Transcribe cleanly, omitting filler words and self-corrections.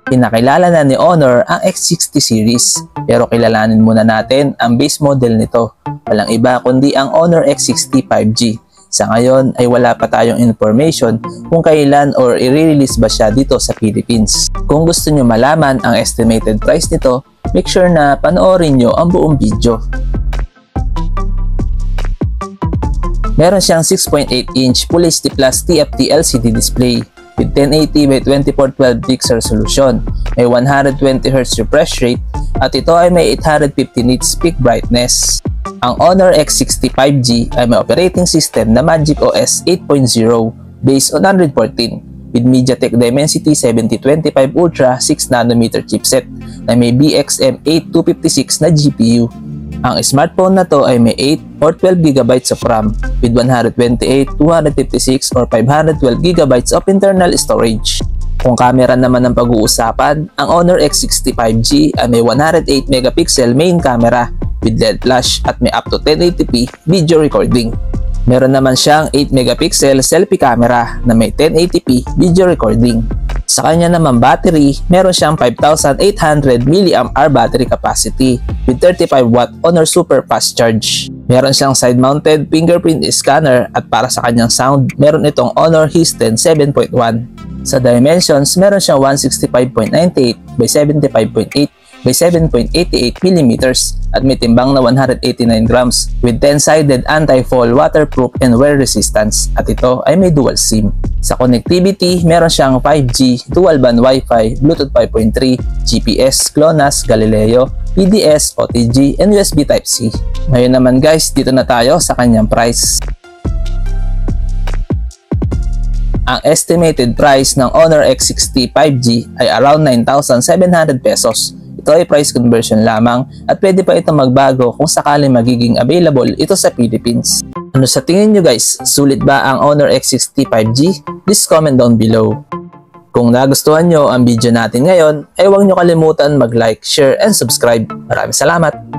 Pinakilala na ni Honor ang X60 series, pero kilalanin muna natin ang base model nito. Walang iba kundi ang Honor X60 5G. Sa ngayon ay wala pa tayong information kung kailan or i-release ba siya dito sa Philippines. Kung gusto nyo malaman ang estimated price nito, make sure na panoorin nyo ang buong video. Meron siyang 6.8-inch Full HD Plus TFT LCD display with 1080 by 2412 pixel resolution. May 120Hz refresh rate at ito ay may 850 nits peak brightness. Ang Honor X60 5G ay may operating system na Magic OS 8.0 based on Android 14 with MediaTek Dimensity 7025 Ultra 6nm chipset na may BXM8256 na GPU. Ang smartphone na to ay may 8 or 12GB of RAM with 128, 256 or 512GB of internal storage. Kung camera naman ang pag-uusapan, ang Honor X60 5G ay may 108MP main camera with LED flash at may up to 1080p video recording. Meron naman siyang 8MP selfie camera na may 1080p video recording. Sa kanya naman battery, meron siyang 5,800mAh battery capacity with 35W Honor Super Fast Charge. Meron siyang side-mounted fingerprint scanner at para sa kanyang sound, meron itong Honor Hiss10 7.1. Sa dimensions, meron siyang 165.98 by 75.8 by 7.88mm at may timbang na 189 grams with 10-sided anti-fall, waterproof and wear resistance at ito ay may dual SIM. Sa connectivity, meron siyang 5G, dual band Wi-Fi, Bluetooth 5.3, GPS, GLONASS, Galileo, PDS, OTG, and USB Type-C. Ngayon naman guys, dito na tayo sa kanyang price. Ang estimated price ng Honor X60 5G ay around 9,700 pesos. Ito ay price conversion lamang at pwede pa ito magbago kung sakaling magiging available ito sa Philippines. Ano sa tingin nyo guys? Sulit ba ang Honor X60 5G? Please comment down below. Kung nagustuhan nyo ang video natin ngayon, ay huwag nyo kalimutan mag-like, share, and subscribe. Maraming salamat!